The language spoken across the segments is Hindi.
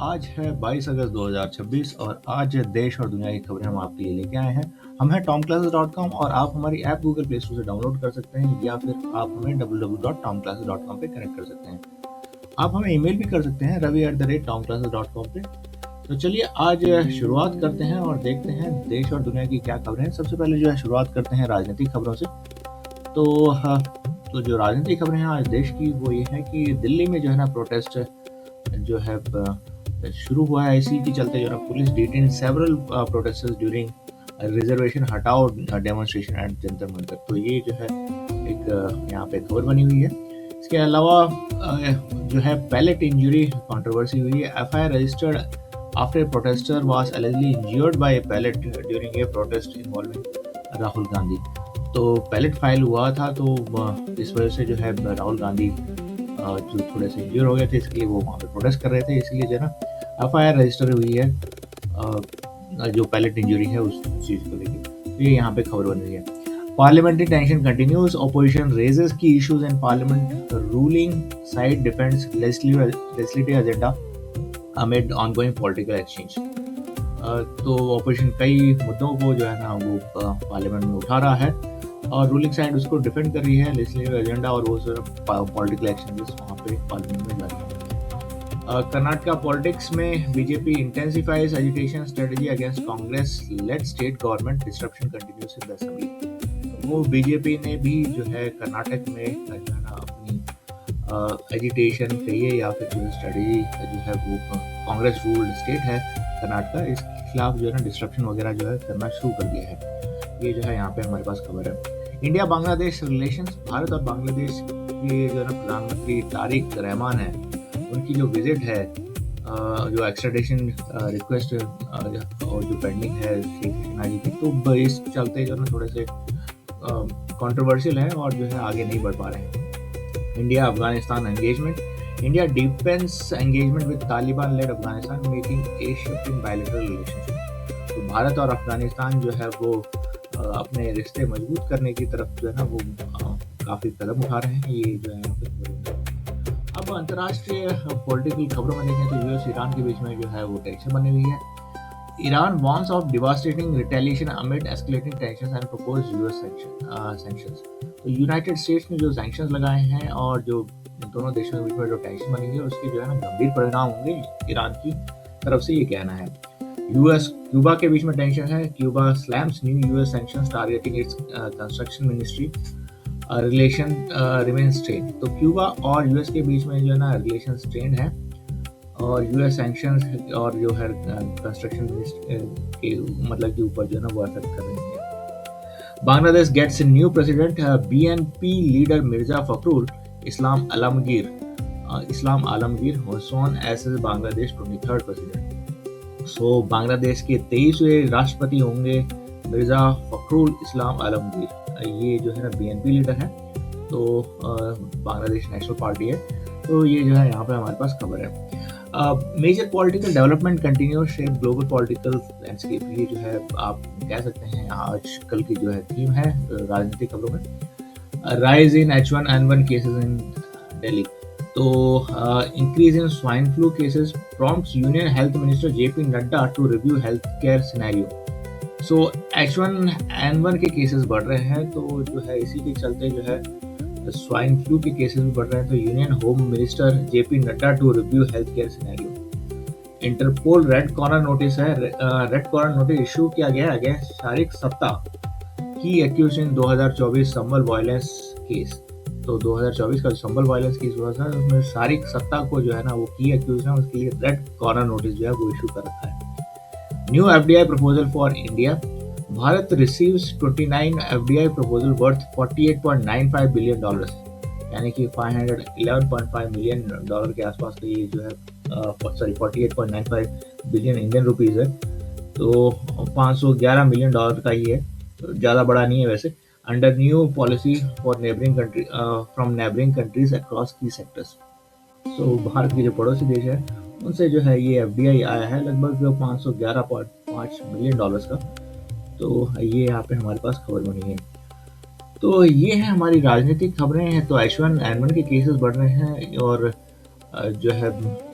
आज है 22 अगस्त 2026 और आज देश और दुनिया की खबरें हम आपके लिए लेके आए हैं। हम हैं tomclasses.com और आप हमारी ऐप गूगल प्ले स्टोर से डाउनलोड कर सकते हैं या फिर आप हमें www.tomclasses.com पे कनेक्ट कर सकते हैं। आप हमें ईमेल भी कर सकते हैं ravi@tomclasses.com पे। तो चलिए आज शुरुआत करते हैं और देखते हैं देश और दुनिया की क्या खबरें हैं। सबसे पहले जो है शुरुआत करते हैं राजनीतिक खबरों से। तो जो राजनीतिक खबरें हैं आज देश की वो ये है कि दिल्ली में जो है ना प्रोटेस्ट जो है शुरू हुआ है। इसी के चलते जो है police detain several protesters during reservation हटाओ डेमोन्स्ट्रेशन एट जंतर मंतर। तो ये जो है एक यहाँ पे खबर बनी हुई है। इसके अलावा जो है पैलेट इंजरी कंट्रोवर्सी हुई है। FIR registered after protester was allegedly injured by a pellet during a protest involving Rahul Gandhi. तो पैलेट फाइल हुआ था तो इस वजह से जो है राहुल गांधी जो थोड़े से इंजर हो गए थे, इसके लिए वो वहाँ पे प्रोटेस्ट कर रहे थे, इसलिए जो है ना एफआईआर रजिस्टर हुई है जो पैलेट इंजरी है उस चीज़ को लेकर। तो ये यहाँ पे खबर बन रही है। Parliamentary tension continues, opposition raises key issues in parliament, ruling side defends legislative agenda amid ongoing political exchange. तो ऑपोजिशन कई मुद्दों को जो है ना वो पार्लियामेंट में उठा रहा है और रूलिंग साइड उसको डिफेंड कर रही है लेजिस्लेटिव एजेंडा और वो सिर्फ पॉलिटिकल एक्शन वहाँ पे पार्लियामेंट में जा रही है। कर्नाटका पॉलिटिक्स में BJP intensifies agitation strategy against Congress led state government, disruption continues in the assembly. वो बीजेपी ने भी जो है कर्नाटक में जो है ना अपनी एजिटेशन कहिए या फिर जो स्ट्रेटजी जो है वो कांग्रेस रूल्ड स्टेट है कर्नाटका, इसके खिलाफ जो है ना डिस्ट्रप्शन वगैरह जो है करना शुरू कर दिया है। ये जो है यहाँ पे हमारे पास खबर है। इंडिया बांग्लादेश रिलेशंस, भारत और बांग्लादेश के जो है ना प्रधानमंत्री तारिक रहमान है, उनकी जो विजिट है जो एक्स्ट्राडिशन रिक्वेस्ट और जो पेंडिंग है शेख हसीना जी की, तो इस चलते जो है ना थोड़े से कंट्रोवर्शियल है और जो है आगे नहीं बढ़ पा रहे हैं। India Afghanistan engagement, India defence engagement with Taliban led Afghanistan making a shift in bilateral relationship. तो भारत और अफगानिस्तान जो है वो अपने रिश्ते मजबूत करने की तरफ जो है ना वो काफ़ी कदम उठा रहे हैं। ये जो है अब अंतर्राष्ट्रीय पॉलिटिकल खबरों में देखें तो यूएस ईरान के बीच में जो है वो टेंशन बनी हुई है। Iran warns of devastating retaliation amid escalating tensions and proposed US sanctions. तो यूनाइटेड स्टेट्स ने जो सैंक्शंस लगाए हैं और जो दोनों देशों के बीच में जो टेंशन बनी हुई है उसके जो है ना गंभीर परिणाम होंगे, ईरान की तरफ से ये कहना है। यूएस क्यूबा के बीच में टेंशन है। Cuba slams new US sanctions targeting its construction ministry, relation remain strain. तो क्यूबा और यूएस के बीच में जो है ना रिलेशन स्ट्रेन है और यूएस सैंक्शंस और जो है कंस्ट्रक्शन के मतलब के ऊपर जो है ना वो अफेक्ट कर रही है। Bangladesh gets new president, BNP leader Mirza Fakhrul Islam Alamgir sworn as Bangladesh 23rd president. सो बांग्लादेश के 23वें राष्ट्रपति होंगे मिर्जा फखरुल इस्लाम आलमगीर। ये जो है ना बीएनपी लीडर है, तो बांग्लादेश नेशनल पार्टी है। तो ये जो है यहाँ पे हमारे पास खबर है। Major political development continue shape global political landscape. ये जो है आप कह सकते हैं आज कल की जो है थीम है राजनीतिक खबरों में। Rise in H1N1 cases in Delhi. तो increase in swine flu cases prompts union health minister JP Nadda to review health care scenario. सो H1N1 के केसेस बढ़ रहे हैं, तो जो है इसी के चलते जो है स्वाइन फ्लू के केसेस भी बढ़ रहे हैं। तो union home minister JP Nadda to review health care scenario. Interpol red corner notice है, रेड कॉर्नर नोटिस इशू किया गया है शारिक सत्ता की accused in 2024 Sambhal violence case. तो 2024 का संभल वायलेंस केस हुआ था उसमें शारिक सत्ता को जो है ना वो की एक्यूज है, उसके लिए रेड कॉर्नर नोटिस जो है वो इशू कर रखा है। New FDI proposal for India, Bharat receives 29 FDI proposal worth $48.95 billion, यानी कि $511.5 मिलियन के आसपास का ये जो है 48.95 बिलियन इंडियन रुपीज है। तो $511 मिलियन का ही है, तो ज़्यादा बड़ा नहीं है वैसे। Under new policy for neighbouring country from neighbouring countries across की सेक्टर्स। तो भारत के जो पड़ोसी देश है उनसे जो है ये एफडीआई आया है लगभग $511.5 मिलियन का। तो ये यहाँ पे हमारे पास खबर बनी है। तो ये है हमारी राजनीतिक खबरें हैं। तो H1N1 के केसेस बढ़ रहे हैं और जो है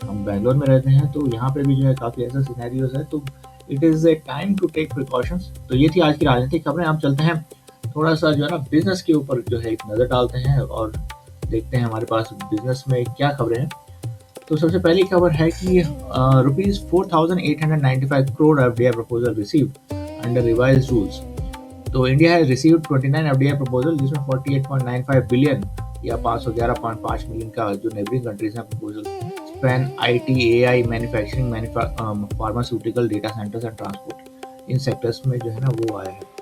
हम बैंगलोर में रहते हैं, तो यहाँ पे भी जो है काफ़ी ऐसा सिनेरियोज है, तो it is a time to take precautions. तो ये थी आज की राजनीतिक खबरें। आप चलते हैं थोड़ा सा जो है ना बिजनेस के ऊपर जो है एक नज़र डालते हैं और देखते हैं हमारे पास बिजनेस में क्या खबरें हैं। तो सबसे पहली खबर है कि rupees 4,895 crore FDI proposal received under revised rules. तो India has received 29 FDI proposal, जिसमें 48.95 बिलियन या 511.5 मिलियन का जो नेबरिंग कंट्रीज हैं proposal span IT, AI, manufacturing, pharmaceutical, data centres and transport, इन सेक्टर्स में जो है ना वो आया है।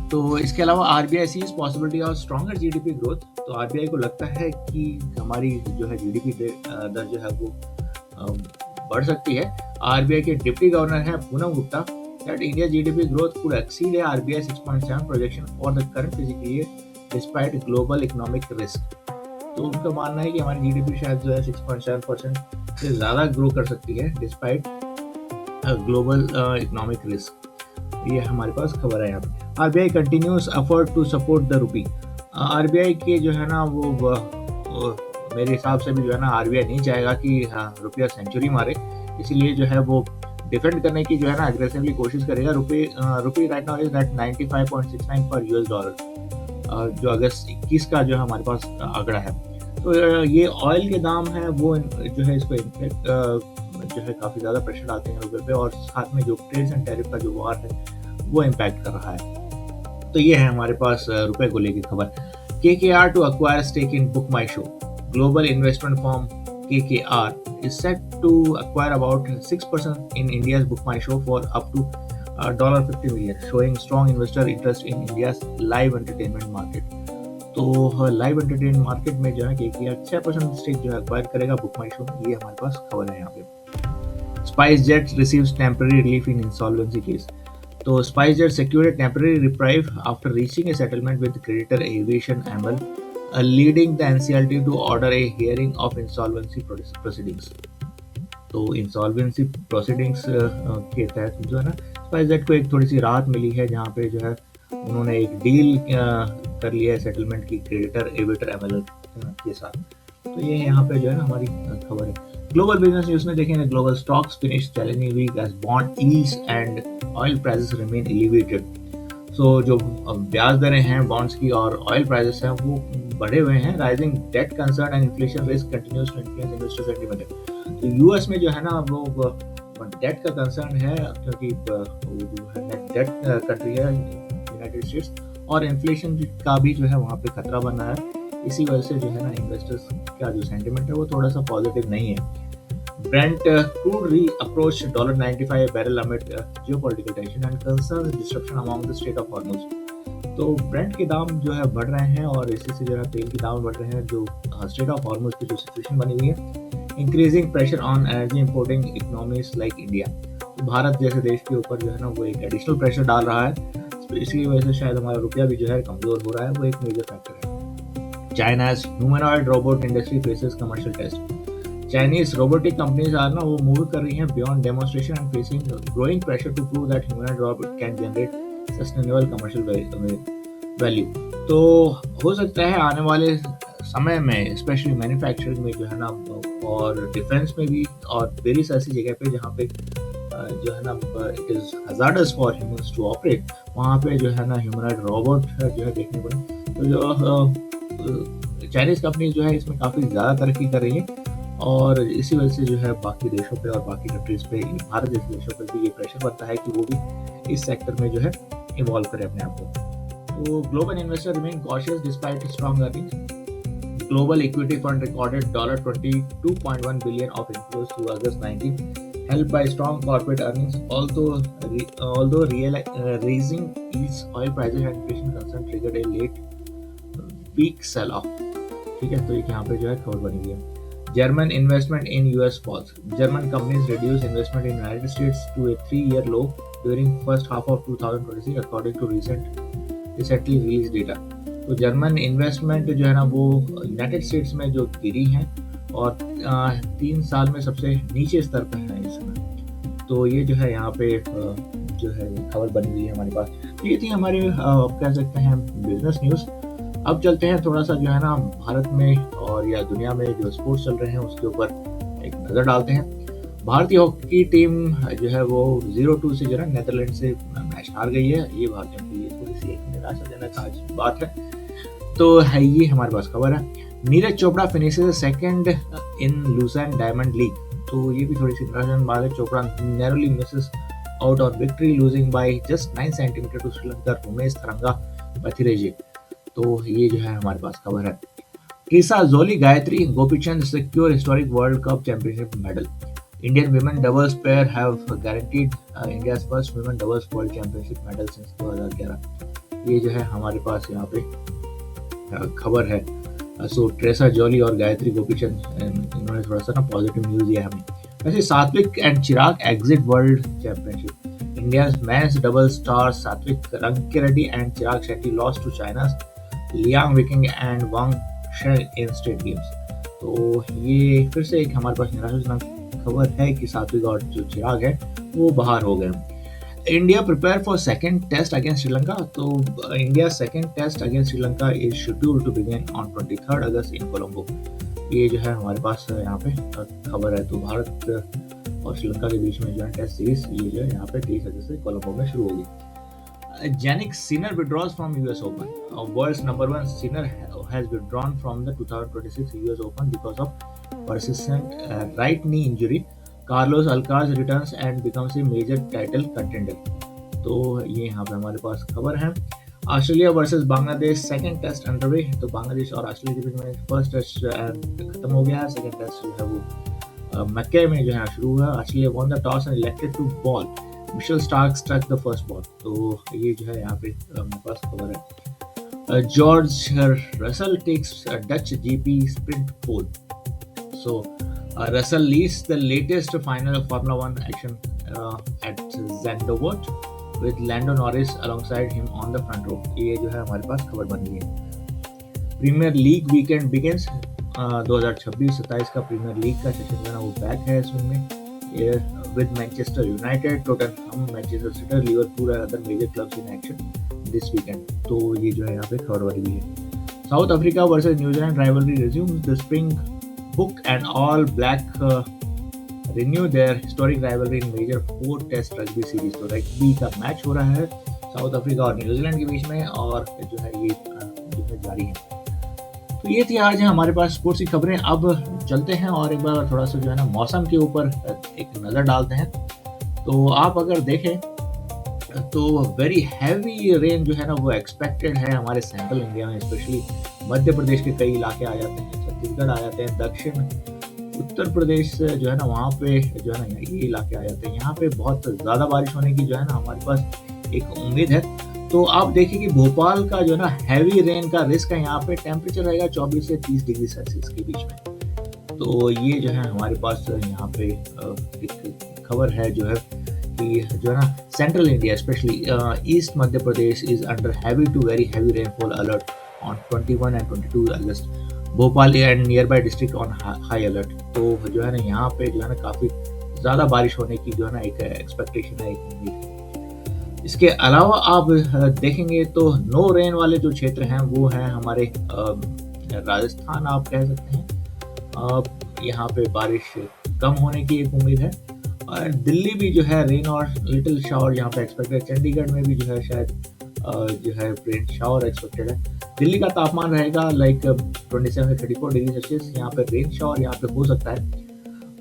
तो इसके अलावा RBI sees possibility of stronger GDP growth. तो आरबीआई को लगता है कि हमारी जो है जीडीपी दर जो है वो बढ़ सकती है। आरबीआई के डिप्टी गवर्नर हैं Poonam Gupta that India GDP growth could exceed a RBI 6.7 projection for the current fiscal year despite global economic risk। तो उनका मानना है कि हमारी जीडीपी शायद जो है 6.7% से ज़्यादा ग्रो कर सकती है डिस्पाइट ग्लोबल इकोनॉमिक रिस्क। ये हमारे पास खबर है यहाँ पे। RBI continues effort to support the rupee. RBI के जो है ना वो मेरे हिसाब से भी जो है ना आरबीआई नहीं चाहेगा कि रुपया सेंचुरी मारे, इसीलिए जो है वो डिफेंड करने की जो है ना एग्रेसिवली कोशिश करेगा। रुपी राइट नाउ इज एट 95.69 पर यूएस डॉलर, जो अगस्त 21 का जो है हमारे पास आंकड़ा है। तो ये ऑयल के दाम है वो जो है इसको इम्पैक्ट जो है काफ़ी ज़्यादा प्रेशर डालते हैं रुपये पे, और साथ में जो ट्रेड्स एंड टैरिफ का जो वार है वो इम्पैक्ट कर रहा है। तो ये है हमारे पास रुपये को लेकर खबर। KKR to acquire stake in BookMyShow. Global investment firm KKR is set to acquire about 6% in India's BookMyShow for up to $50 million, showing strong investor interest in India's live entertainment market। तो लाइव एंटरटेनमेंट मार्केट में जो है KKR 6% स्टेक जो है एक्वायर करेगा BookMyShow में। ये हमारे पास खबर है यहाँ पे। SpiceJet receives temporary relief in insolvency case। तो SpiceJet secured a temporary reprieve after reaching a settlement with creditor Aviation Amel, leading the NCLT to order a hearing of insolvency proceedings। तो इंसॉल्वेंसी प्रोसीडिंग्स के तहत जो है ना स्पाइसजेट को एक थोड़ी सी राहत मिली है, जहाँ पे जो है उन्होंने एक डील कर लिया है सेटलमेंट की क्रेडिटर एविएटर एमएल के साथ। तो ये यहाँ पे जो है ना हमारी खबर है। ग्लोबल बिजनेस न्यूज में देखेंगे global stocks finish challenging week as bond yields and oil prices remain elevated. So जो ब्याज दरें हैं बॉन्ड्स की और ऑयल प्राइसेस हैं वो बढ़े हुए हैं। Rising debt concern and inflation risk continues to influence investor sentiment. तो यूएस में जो है ना वो डेट का कंसर्न है, क्योंकि वो जो है नेट डेट कंट्री है यूनाइटेड स्टेट्स, और इन्फ्लेशन का भी जो है वहाँ पे खतरा बना है। इसी वजह से जो है ना इन्वेस्टर्स का जो सेंटीमेंट है वो थोड़ा सा पॉजिटिव नहीं है। Brent crude re-approached $95 a barrel amid geopolitical tension and concerns disruption along the Strait of Hormuz। तो ब्रेंट के दाम जो है बढ़ रहे हैं और इसी से जो है तेल के दाम बढ़ रहे हैं, जो स्ट्रेट ऑफ हॉर्मुज की जो सिचुएशन बनी हुई है। Increasing pressure on energy importing economies like India. तो भारत जैसे देश के ऊपर जो है ना वो एक एडिशनल प्रेशर डाल रहा है, तो इसी वजह से शायद हमारा रुपया भी जो है कमजोर हो रहा है, वो एक मेजर फैक्टर है। चाइना's humanoid robot industry faces commercial test। Chinese robotic companies are now move कर रही हैं beyond demonstration and facing growing pressure to prove that humanoid robot can generate sustainable commercial value। तो हो सकता है आने वाले समय में स्पेशली मैन्युफैक्चरिंग में जो है ना और डिफेंस में भी और वेरियस ऐसी जगह पे जहाँ पे जो है ना it is hazardous for humans to operate, वहाँ पे जो है ना ह्यूमनॉइड रोबोट जो है देखने पड़े। तो जो चाइनीज कंपनी जो है इसमें काफ़ी ज़्यादा तरक्की कर रही है, और इसी वजह से जो है बाकी देशों पे और बाकी कंट्रीज पे, भारत जैसे देशों पे भी ये प्रेशर बनता है कि वो भी इस सेक्टर में जो है इन्वॉल्व करे अपने आप को। तो global investor remain cautious despite strong earnings. Global equity fund recorded $22.1 billion of inflows through August 19, helped by strong corporate earnings, although raising yields, oil prices and inflation concern triggered a late peak sell-off। ठीक है, तो यहाँ पे जो है खबर बनी हुई है। German investment in US falls। German companies reduced investment in United States to a 3-year low during first half of 2026 according to recently released data। तो जर्मन इन्वेस्टमेंट जो है ना वो यूनाइटेड स्टेट्स में जो गिरी हैं और 3 साल में सबसे नीचे स्तर पर है इस समय। तो ये जो है यहाँ पे जो है खबर बनी हुई है हमारे पास। तो ये थी हमारी कह सकते हैं बिजनेस न्यूज़। अब चलते हैं थोड़ा सा जो है ना भारत में और और या दुनिया में जो स्पोर्ट्स चल रहे हैं उसके ऊपर एक नज़र डालते हैं। भारतीय हॉकी टीम जो है वो 0-2 से जो है नेदरलैंड से मैच हार गई है। ये भारतीयों के लिए थोड़ी सी एक निराशाजनक आज बात है। तो है ये हमारे पास खबर है। Neeraj Chopra finishes second in Lausanne diamond league. तो ये भी थोड़ी सी निराशाजनक बात है। Chopra narrowly misses out on victory losing by just 9 centimetre to Sri Lanka Umesh Tharanga Pathirage. तो ये जो है हमारे पास खबर है। ट्रिसा जोली Gayatri Gopichand secure historic World Cup Championship medal. Indian women doubles pair have guaranteed India's first women doubles World Championship medal since 2011. ये जो है हमारे पास यहाँ पे खबर है। सो ट्रेसा जोली और गायत्री गोपीचंद इन्होंने थोड़ा सा ना पॉजिटिव न्यूज़ दिया हमें। वैसे सात्विक and Chirag exit world championship. India's men's double stars Satvik Rankireddy and Chirag Shetty lost to China's Liang Viking and Wang in state games. तो ये फिर से एक हमारे पास निराशाजनक खबर है कि सात्विक और जो चिराग है वो बाहर हो गए। India prepare for second test against Sri Lanka. तो India second test against Sri Lanka is scheduled to begin on 23 August in Colombo. ये जो है हमारे पास यहाँ पे खबर है। तो भारत और श्रीलंका के बीच में जो है टेस्ट सीरीज ये जो है यहाँ पे 23 अगस्त से कोलंबो में शुरू होगी। Jannik Sinner withdraws from US Open. World's #1 Sinner has withdrawn from the 2026 US Open because of persistent right knee injury. Carlos Alcaraz returns and becomes a major title contender. तो ये यहाँ पे हमारे पास खबर है। Australia versus Bangladesh second test underway. तो बांग्लादेश और ऑस्ट्रेलिया के बीच में फर्स्ट टेस्ट खत्म हो गया है। सेकंड टेस्ट जो है वो मक्के में जो है शुरू हुआ। Australia won the toss and elected to ball. Mitchell Starc struck the first ball. तो ये जो है यहाँ पे मेरे पास खबर है। George Russell takes Dutch GP sprint pole. So Russell leads the latest final formula 1 action at Zandvoort with Lando Norris alongside him on the front row. ये जो है हमारे पास खबर बन गई है। Premiere league weekend begins. 2026-27 का प्रीमियर लीग का सेशन जो है वो बैक है स्विंग में। With Manchester United, Tottenham, Manchester City, Liverpool and other major clubs in action this weekend. तो ये जो है यहाँ पे खबर वाली भी है। South Africa versus New Zealand rivalry resumes. The Springbok and All Black renew their historic rivalry in major 4 Test rugby series. तो रग्बी का मैच हो रहा है साउथ अफ्रीका और न्यूजीलैंड के बीच में और जो है ये जो है जारी है। तो ये थी आज हमारे पास स्पोर्ट्स की खबरें। अब चलते हैं और एक बार थोड़ा सा जो है ना मौसम के ऊपर एक नज़र डालते हैं। तो आप अगर देखें तो वेरी हैवी रेन जो है ना वो एक्सपेक्टेड है हमारे सेंट्रल इंडिया में। स्पेशली मध्य प्रदेश के कई इलाके आ जाते हैं, छत्तीसगढ़ आ जाते हैं, दक्षिण उत्तर प्रदेश जो है ना वहाँ पे जो है ना ये इलाके आ जाते हैं। यहाँ पे बहुत ज़्यादा बारिश होने की जो है ना हमारे पास एक उम्मीद है। तो आप देखिए कि भोपाल का जो है ना हैवी रेन का रिस्क है। यहाँ पे टेम्परेचर रहेगा 24 से 30 डिग्री सेल्सियस के बीच में। तो ये जो है हमारे पास यहाँ पे एक खबर है जो है कि जो है ना central India specially east Madhya Pradesh is under heavy to very heavy rainfall alert on 21 and 22 August. Bhopal and nearby district on high alert. तो जो है ना यहाँ पे जो है ना काफ़ी ज़्यादा बारिश होने की जो है ना एक एक्सपेक्टेशन है, एक उम्मीद है। इसके अलावा आप देखेंगे तो नो रेन वाले जो क्षेत्र हैं वो हैं हमारे राजस्थान आप कह सकते हैं। यहाँ पे बारिश कम होने की एक उम्मीद है। और दिल्ली भी जो है रेन और लिटिल शावर यहाँ पे एक्सपेक्टेड है। चंडीगढ़ में भी जो है शायद जो है रेन शावर एक्सपेक्टेड है। दिल्ली का तापमान रहेगा लाइक 27 से 34 डिग्री सेल्सियस। यहाँ पे रेन शावर यहाँ पे हो सकता है।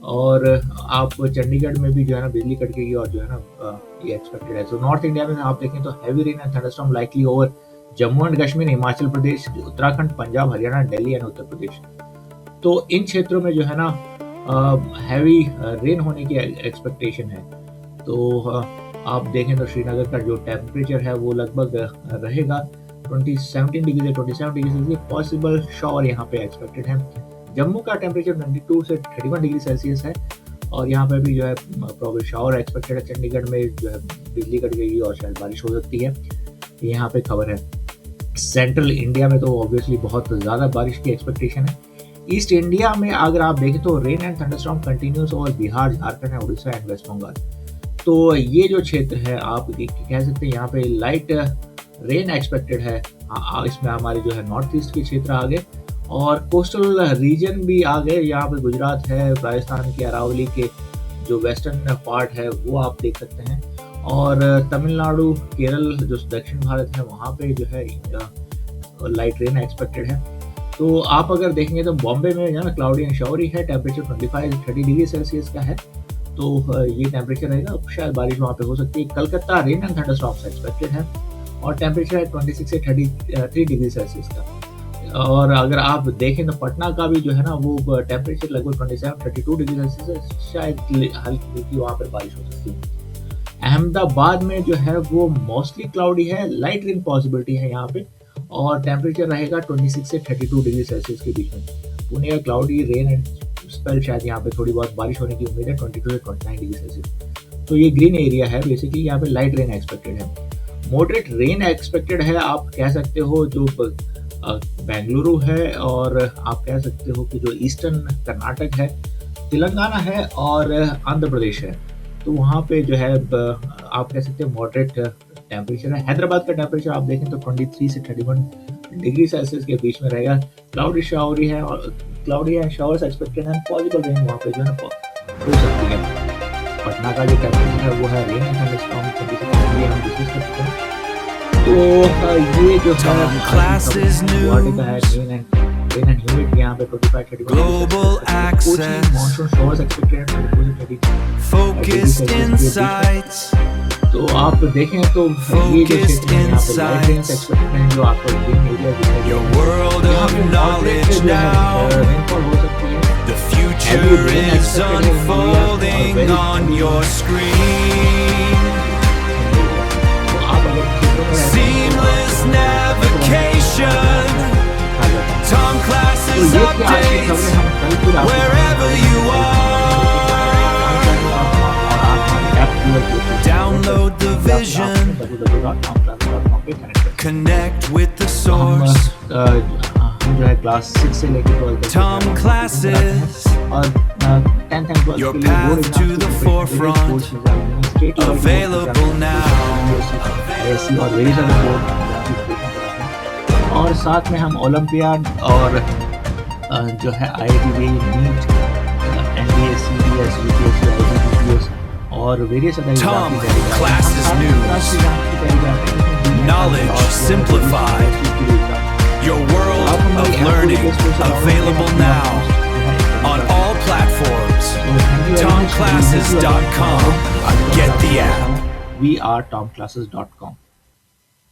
और आप चंडीगढ़ में भी जो है ना बिजली कड़केगी और जो है ना ये एक्सपेक्टेड है। तो नॉर्थ इंडिया में आप देखें तो heavy rain and thunderstorm likely over Jammu and Kashmir, Himachal Pradesh, Uttarakhand, Punjab, Haryana, Delhi and Uttar Pradesh. तो इन क्षेत्रों में जो है ना हैवी रेन होने की एक्सपेक्टेशन है। तो आप देखें तो श्रीनगर का जो टेम्परेचर है वो लगभग रहेगा 17 डिग्री से 27 डिग्री सेल्सियस। पॉसिबल शॉवर यहाँ पे एक्सपेक्टेड है। जम्मू का टेम्परेचर 92 से 31 डिग्री सेल्सियस है और यहाँ पे भी जो है प्रॉबल शावर एक्सपेक्टेड है। चंडीगढ़ में जो है बिजली कड़केगी और शायद बारिश हो सकती है, यहाँ पे खबर है। सेंट्रल इंडिया में तो ऑब्वियसली बहुत ज़्यादा बारिश की एक्सपेक्टेशन है। ईस्ट इंडिया में अगर आप देखें तो रेन एंड थंडरस्टॉर्म कंटिन्यूस और बिहार, झारखंड है, उड़ीसा एंड वेस्ट बंगाल। तो ये जो क्षेत्र है आप कह सकते हैं यहाँ पे लाइट रेन एक्सपेक्टेड है। इसमें हमारे जो है नॉर्थ ईस्ट के क्षेत्र आ गए और कोस्टल रीजन भी आ गए, यहाँ पे गुजरात है, राजस्थान के अरावली के जो वेस्टर्न पार्ट है वो आप देख सकते हैं, और तमिलनाडु, केरल जो दक्षिण भारत है वहाँ पे जो है लाइट रेन एक्सपेक्टेड है। तो आप अगर देखेंगे तो बॉम्बे में जो है ना क्लाउडी एंड शावरी है, टेम्परेचर 25 से 30 डिग्री सेल्सियस का है, तो ये टेम्परेचर रहेगा, शायद बारिश वहाँ पे हो सकती है। Calcutta rain and thunderstorms expected है और टेम्परेचर है 26 से 33 डिग्री सेल्सियस का। और अगर आप देखें तो पटना का भी जो है ना वो टेम्परेचर लगभग 27-32 डिग्री सेल्सियस है, शायद हल्की फुल्की वहाँ पे बारिश हो सकती है। अहमदाबाद में जो है वो मोस्टली क्लाउडी है, लाइट रेन पॉसिबिलिटी है यहाँ पे, और टेम्परेचर रहेगा 26 से 32 डिग्री सेल्सियस के बीच में। पुणे का क्लाउडी रेन एंड स्पेल, शायद यहाँ पे थोड़ी बहुत बारिश होने की उम्मीद है, 22 से 29 डिग्री सेल्सियस। तो ये ग्रीन एरिया है, बेसिकली यहाँ पे लाइट रेन एक्सपेक्टेड है। मॉडरेट रेन एक्सपेक्टेड है, आप कह सकते हो जो बेंगलुरु है, और आप कह सकते हो कि जो ईस्टर्न कर्नाटक है, तेलंगाना है और आंध्र प्रदेश है, तो वहाँ पे जो है आप कह सकते हो मॉडरेट टेम्परेचर है। हैदराबाद का टेम्परेचर आप देखें तो 23 से 31 डिग्री सेल्सियस के बीच में रहेगा। क्लाउडी शावरी है, और क्लाउडी एंड शावर्स एक्सपेक्टेड है, पॉसिबल रेन वहाँ पे जो है हो सकती है। पटना का जो टेम्परेचर है वो है रेन एंड थंडरस्टॉर्म, हम डिस्कस करते हैं। तो ये जो है गुवाहाटी का है रेन एंड ह्यूमिड, यहाँ पे 25-31 Global access, monsoon showers expected है focused insights, तो आप देखें तो ये जो क्षेत्र है यहाँ पे लाइट रेन्स एक्सपेक्टेड हैं, जो आपको ग्रीन एरिया दिखाई दे your रहा है। world यहाँ of पे knowledge moderate जो है now. रेनफॉल हो सकती है। The Heavy future rain is expected in India और unfolding very on heavy your rain। screen. तो आप अगर क्षेत्रों में रहते हैं Seamless navigation, Tom तो Classes ये थी आज की खबरें, updates, हम कल फिर आपको wherever you are. App Download the vision, www.tomclasses.com पे कनेक्ट करें। connect with the तो हम source. हम जो है क्लास 6 से लेकर 12 तक Tom Classes, और 10th and 12th Your के लिए path board to exams the के forefront, course exam, state level available now. ऐसी और वेरियस अदर बोर्ड और साथ में हम ओलंपियाड और जो है IIT NEET, NDA, CBS, UPSC, IBPS और various other Tom Classes News. Knowledge simplified. Your world of learning available now on all platforms. TomClasses.com. Get the app. We are TomClasses.com.